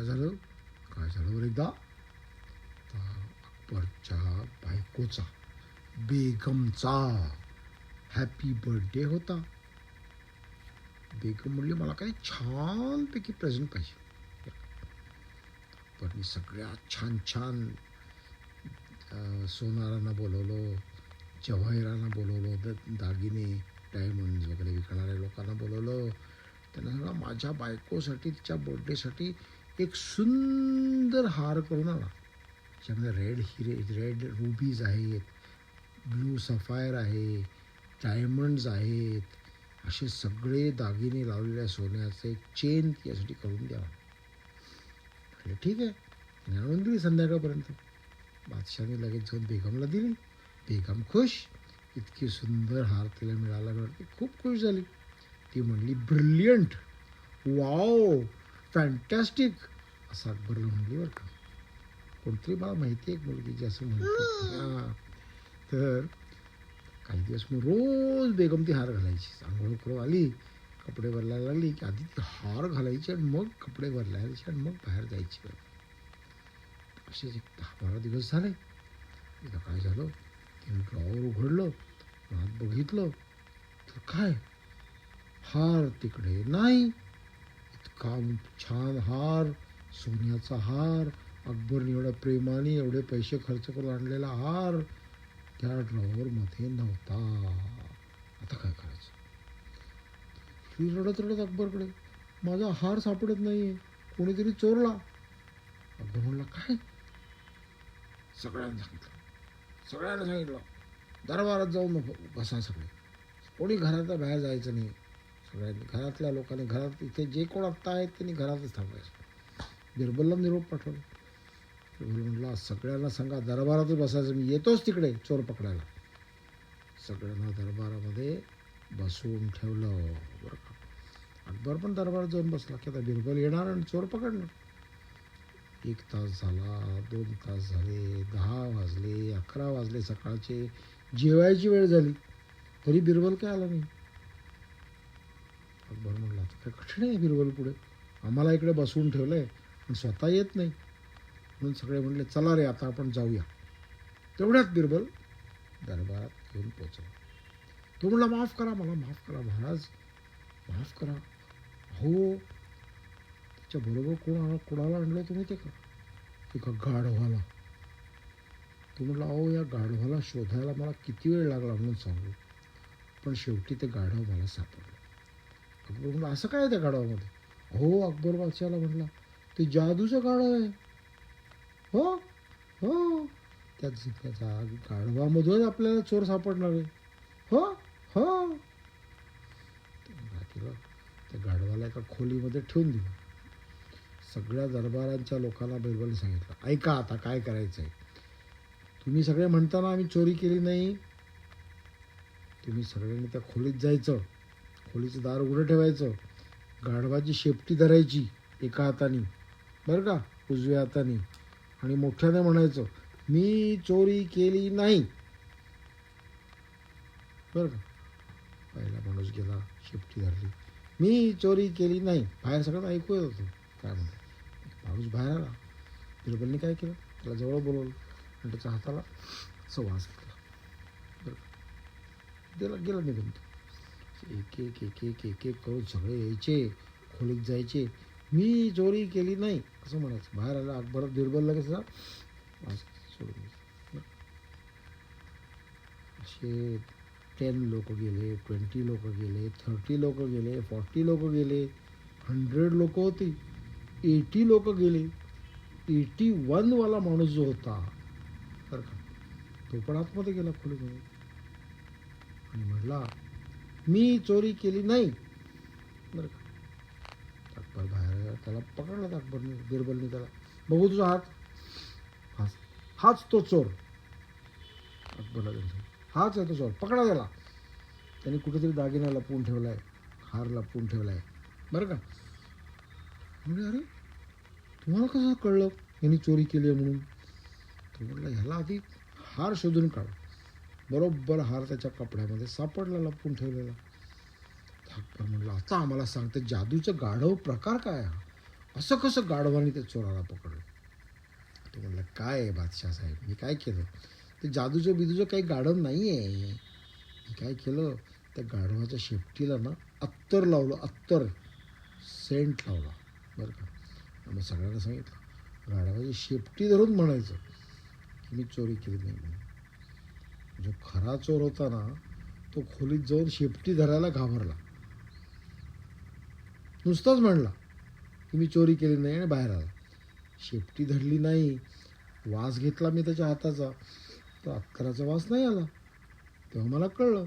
काय झालं काय झालं बरं एकदा, अकबरच्या बायकोचा, बेगमचा हॅपी बर्थडे होता. बेगम म्हणली मला काही छानपैकी प्रेझेंट पाहिजे. अकबरने सगळ्यात छान छान सोनारांना बोलवलं, जवाहिरांना बोलवलं, दागिने डायमंड वगैरे विकणाऱ्या लोकांना बोलवलं. त्यांना सांगा माझ्या बायकोसाठी तिच्या बर्थडेसाठी एक सुंदर हार करून आणा, ज्यामध्ये रेड रुबीज आहेत, ब्लू सफायर आहे, डायमंड्स आहेत, असे सगळे दागिने लावलेल्या सोन्याचे चेन यासाठी करून द्यावा. अरे ठीक आहे, आणून दिली संध्याकाळपर्यंत. बादशाहने लगेच जाऊन बेगमला दिली. बेगम खुश, इतकी सुंदर हार तिला मिळाला म्हणते खूप खुश झाली. ती म्हणली ब्रिलियंट, वाव, फॅन्टॅस्टिक असं अकबरला म्हणली बरं का. कोणतरी मला माहिती आहे एक मुलगी जी असं म्हणते. हां, तर काही दिवस मग रोज बेगम ती हार घालायची. आंघोळ करून आली, कपडे बदलायला लागली की आधी ती हार घालायची आणि मग कपडे बदलायचे आणि मग बाहेर जायची. असे 10-12 दिवस झाले. एकदा काय झालं, तिने ड्रॉवर उघडलं, आत बघितलं तर काय, हार तिकडे नाही. इतका छान हार, सोन्याचा हार, अकबरने एवढ्या प्रेमाने एवढे पैसे खर्च करून आणलेला हार त्या ड्रॉवरमध्ये नव्हता. आता काय करायचं. ही रडत रडत अकबरकडे, माझा हार सापडत नाहीये, कोणीतरी चोरला. अकबर म्हणला काय. सगळ्यांना सांगितलं दरबारात जाऊन बसा, सगळे कोणी घरात बाहेर जायचं नाही. सगळ्यांनी घरातल्या लोकांनी घरात, इथे जे कोण आत्ता आहेत त्यांनी घरातच थांबायचं. बिरबलला निरोप पाठवला. बिरबल म्हटला सगळ्यांना सांगा दरबारातच बसायचं, मी येतोच तिकडे चोर पकडायला. सगळ्यांना दरबारामध्ये बसवून ठेवलं बरं का. अकबर पण दरबारात जाऊन बसला की आता बिरबल येणार आणि चोर पकडणार. 1 तास झाला, 2 तास झाले, 10 वाजले, 11 वाजले सकाळचे, जेवायची वेळ झाली, तरी बिरबल काय आला नाही. अकबर म्हणला काय कठीण आहे बिरबल पुढे, आम्हाला इकडे बसवून ठेवलंय पण स्वतः येत नाही. म्हणून सगळे म्हणले चला रे आता आपण जाऊया. तेवढ्यात बिरबल दरबारात येऊन पोचला. तो म्हणला माफ करा, मला माफ करा महाराज, माफ करा. हो, त्याच्याबरोबर कोणाला आणलं तुम्ही ते का, एका गाढवाला. तो म्हटला अहो या गाढवाला शोधायला मला किती वेळ लागला म्हणून सांगू, पण शेवटी ते गाढव मला सापडलं. अकबर म्हणला असं काय त्या गाढवामध्ये. हो, अकबर बादशाला म्हटला ते जादूचं गाढव आहे. हो हो, त्याचा गाढवामधूनच आपल्याला चोर सापडणार आहे. हो हो, त्या गाढवाला एका खोलीमध्ये ठेवून दिलं. सगळ्या दरबारांच्या लोकांना बिरबलने सांगितलं ऐका आता काय करायचं आहे. तुम्ही सगळे म्हणताना आम्ही चोरी केली नाही, तुम्ही सगळ्यांनी त्या खोलीत जायचं, खोलीचं दार उघडं ठेवायचं, गाढवाची शेपटी धरायची एका हाताने बरं का, उजव्या हाताने, आणि मोठ्याने म्हणायचं मी चोरी केली नाही बरं का. पहिला माणूस गेला, शेपटी धरली, मी चोरी केली नाही. बाहेर सगळं ऐकू येत होतं काय म्हणतो. माणूस बाहेर आला. बिरबलने काय केलं, त्याला जवळ बोलवलं आणि त्याच्या हाताला संवास घेतला बरं का. त्याला गेला निघून. एक एक एक एक एक एक करून सगळे यायचे, खोलीत जायचे, मी चोरी केली नाही असं म्हणायचं. बाहेर आला अकबर, बिरबल लगेच सोडून. असे 10 लोक गेले, 20 लोक गेले, 30 लोक गेले, 40 लोक गेले, 100 लोक होती, 80 लोक गेले. 81 वाला माणूस जो होता बरं का, तो पण आतमध्ये गेला खोलीमध्ये आणि म्हटला मी चोरी केली नाही बरं का. अकबर बाहेर, त्याला पकडला अकबरने, बिरबलने त्याला, बघू तुझा हात, हाच तो चोर. अकबरला हाच आहे तो चोर, पकडा त्याला. त्याने कुठेतरी दागिना लपवून ठेवलाय, हार लपवून ठेवलाय बरं का. म्हणजे अरे तुम्हाला कसं कळलं यांनी चोरी केली आहे म्हणून. तो म्हटलं ह्याला आधी हार शोधून काढ. बरोबर हार त्याच्या कपड्यामध्ये सापडला लपवून ठेवलेला. अकबर म्हटलं आता आम्हाला सांगते जादूचं गाढव प्रकार काय हा, असं कसं गाढवाने त्या चोराला पकडलं. तो म्हणलं काय आहे बादशाह साहेब, मी काय केलं, ते जादूचं बिदूचं काही गाढव नाही आहे. मी काय केलं, त्या गाढवाच्या शेपटीला ना अत्तर लावलं, अत्तर सेंट लावला बरं का. मग सगळ्यांना सांगितलं, गाढवाची शेपटी धरून म्हणायचं की मी चोरी केली नाही म्हणून. जो खरा चोर होता ना, तो खोलीत जाऊन शेपटी धरायला घाबरला, नुसताच म्हणला की मी चोरी केली नाही आणि बाहेर आला. शेपटी धरली नाही, वास घेतला मी त्याच्या हाताचा, तर अत्तराचा वास नाही आला. तेव्हा मला कळलं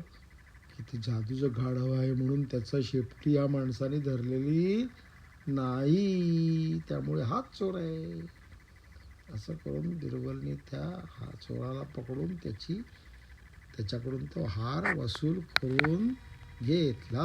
की ते जादूचं गाढव आहे म्हणून त्याचा शेपटी या माणसाने धरलेली नाही, त्यामुळे हाच चोर आहे. असं करून बिरबलने त्या चोराला पकडून त्याच्याकडून तो हार वसूल करून घेतला.